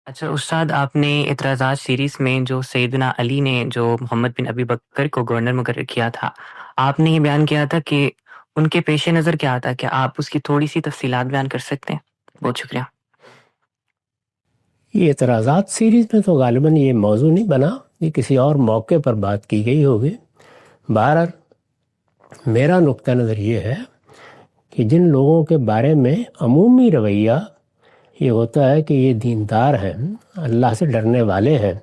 اچھا استاد، آپ نے اعتراضات سیریز میں جو سیدنا علی نے جو محمد بن ابی بکر کو گورنر مقرر کیا تھا، آپ نے یہ بیان کیا تھا کہ ان کے پیش نظر کیا تھا؟ کہ آپ اس کی تھوڑی سی تفصیلات بیان کر سکتے ہیں؟ بہت شکریہ۔ یہ اعتراضات سیریز میں تو غالباً یہ موضوع نہیں بنا، یہ کسی اور موقع پر بات کی گئی ہوگی۔ بہرحال میرا نقطہ نظر یہ ہے کہ جن لوگوں کے بارے میں عمومی رویہ یہ ہوتا ہے کہ یہ دیندار ہیں، اللہ سے ڈرنے والے ہیں،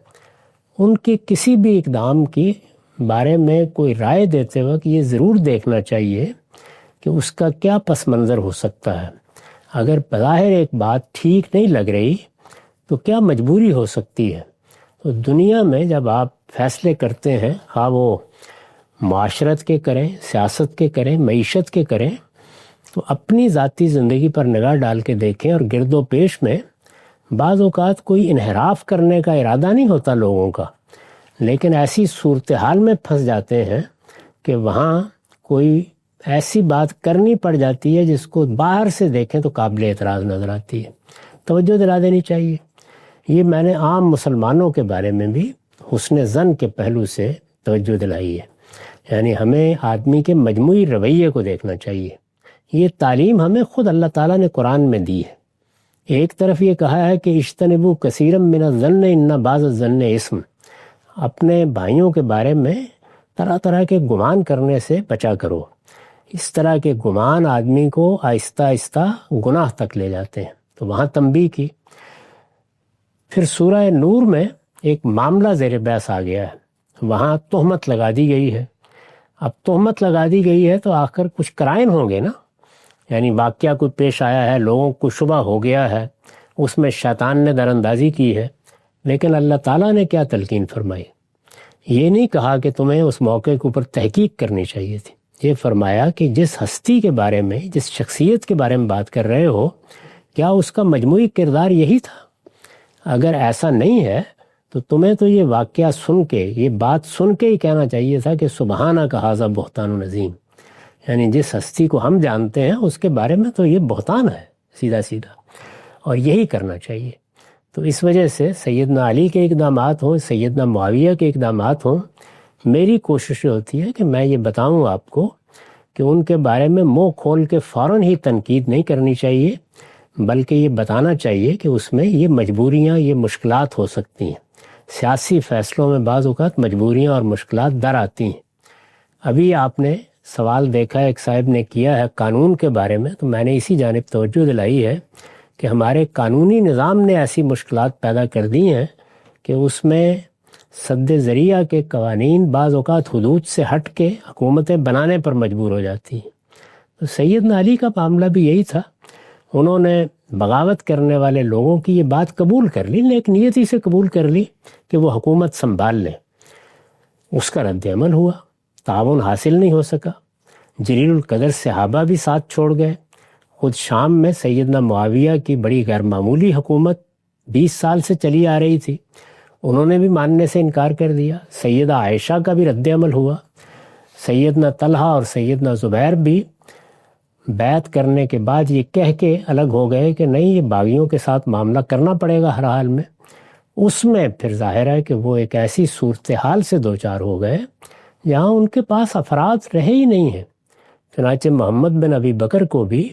ان کے کسی بھی اقدام کی بارے میں کوئی رائے دیتے وقت یہ ضرور دیکھنا چاہیے کہ اس کا کیا پس منظر ہو سکتا ہے۔ اگر بظاہر ایک بات ٹھیک نہیں لگ رہی تو کیا مجبوری ہو سکتی ہے؟ تو دنیا میں جب آپ فیصلے کرتے ہیں، خواہ وہ معاشرت کے کریں، سیاست کے کریں، معیشت کے کریں، تو اپنی ذاتی زندگی پر نگاہ ڈال کے دیکھیں، اور گرد و پیش میں بعض اوقات کوئی انحراف کرنے کا ارادہ نہیں ہوتا لوگوں کا، لیکن ایسی صورتحال میں پھنس جاتے ہیں کہ وہاں کوئی ایسی بات کرنی پڑ جاتی ہے جس کو باہر سے دیکھیں تو قابل اعتراض نظر آتی ہے۔ توجہ دلا دینی چاہیے۔ یہ میں نے عام مسلمانوں کے بارے میں بھی حسن ظن کے پہلو سے توجہ دلائی ہے، یعنی ہمیں آدمی کے مجموعی رویے کو دیکھنا چاہیے۔ یہ تعلیم ہمیں خود اللہ تعالیٰ نے قرآن میں دی ہے۔ ایک طرف یہ کہا ہے کہ اجتنبوا کثیرا من الظن ان بعض الظن اسم، اپنے بھائیوں کے بارے میں طرح طرح کے گمان کرنے سے بچا کرو۔ اس طرح کے گمان آدمی کو آہستہ آہستہ گناہ تک لے جاتے ہیں، تو وہاں تنبیہ کی۔ پھر سورہ نور میں ایک معاملہ زیر بحث آ گیا ہے، وہاں تہمت لگا دی گئی ہے۔ اب تہمت لگا دی گئی ہے تو آخر کچھ کرائم ہوں گے نا، یعنی واقعہ کوئی پیش آیا ہے، لوگوں کو شبہ ہو گیا ہے، اس میں شیطان نے در اندازی کی ہے، لیکن اللہ تعالیٰ نے کیا تلقین فرمائی؟ یہ نہیں کہا کہ تمہیں اس موقع کے اوپر تحقیق کرنی چاہیے تھی، یہ فرمایا کہ جس ہستی کے بارے میں، جس شخصیت کے بارے میں بات کر رہے ہو، کیا اس کا مجموعی کردار یہی تھا؟ اگر ایسا نہیں ہے تو تمہیں تو یہ واقعہ سن کے، یہ بات سن کے ہی کہنا چاہیے تھا کہ سبحانک ھذا بہتان عظیم، یعنی جس ہستی کو ہم جانتے ہیں اس کے بارے میں تو یہ بہتان ہے سیدھا سیدھا، اور یہی کرنا چاہیے۔ تو اس وجہ سے سیدنا علی کے اقدامات ہوں، سیدنا معاویہ کے اقدامات ہوں، میری کوشش ہوتی ہے کہ میں یہ بتاؤں آپ کو کہ ان کے بارے میں منہ کھول کے فوراً ہی تنقید نہیں کرنی چاہیے، بلکہ یہ بتانا چاہیے کہ اس میں یہ مجبوریاں، یہ مشکلات ہو سکتی ہیں۔ سیاسی فیصلوں میں بعض اوقات مجبوریاں اور مشکلات در آتی ہیں۔ ابھی آپ نے سوال دیکھا ایک صاحب نے کیا ہے قانون کے بارے میں، تو میں نے اسی جانب توجہ دلائی ہے کہ ہمارے قانونی نظام نے ایسی مشکلات پیدا کر دی ہیں کہ اس میں سد ذریعہ کے قوانین بعض اوقات حدود سے ہٹ کے حکومتیں بنانے پر مجبور ہو جاتی ہیں۔ تو سیدنا علی کا معاملہ بھی یہی تھا، انہوں نے بغاوت کرنے والے لوگوں کی یہ بات قبول کر لی، لیکن نیتی سے قبول کر لی کہ وہ حکومت سنبھال لیں۔ اس کا رد عمل ہوا، تعاون حاصل نہیں ہو سکا، جلیل القدر صحابہ بھی ساتھ چھوڑ گئے۔ خود شام میں سیدنا معاویہ کی بڑی غیر معمولی حکومت 20 سال سے چلی آ رہی تھی، انہوں نے بھی ماننے سے انکار کر دیا۔ سیدہ عائشہ کا بھی رد عمل ہوا، سیدنا طلحہ اور سیدنا زبیر بھی بیعت کرنے کے بعد یہ کہہ کے الگ ہو گئے کہ نہیں، یہ باغیوں کے ساتھ معاملہ کرنا پڑے گا ہر حال میں۔ اس میں پھر ظاہر ہے کہ وہ ایک ایسی صورتحال سے دوچار ہو گئے جہاں ان کے پاس افراد رہے ہی نہیں ہیں۔ چنانچہ محمد بن ابی بکر کو بھی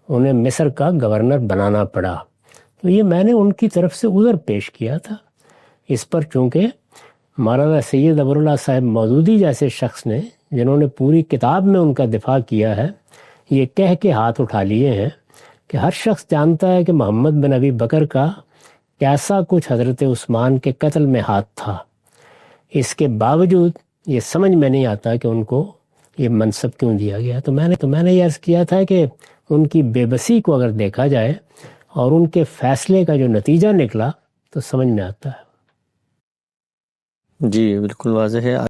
انہیں مصر کا گورنر بنانا پڑا۔ تو یہ میں نے ان کی طرف سے عذر پیش کیا تھا۔ اس پر چونکہ مولانا سید ابواللہ صاحب مودودی جیسے شخص نے، جنہوں نے پوری کتاب میں ان کا دفاع کیا ہے، یہ کہہ کے ہاتھ اٹھا لیے ہیں کہ ہر شخص جانتا ہے کہ محمد بن ابی بکر کا کیسا کچھ حضرت عثمان کے قتل میں ہاتھ تھا، اس کے باوجود یہ سمجھ میں نہیں آتا کہ ان کو یہ منصب کیوں دیا گیا۔ تو میں نے یہ عرض کیا تھا کہ ان کی بے بسی کو اگر دیکھا جائے اور ان کے فیصلے کا جو نتیجہ نکلا تو سمجھ میں آتا ہے۔ جی بالکل واضح ہے۔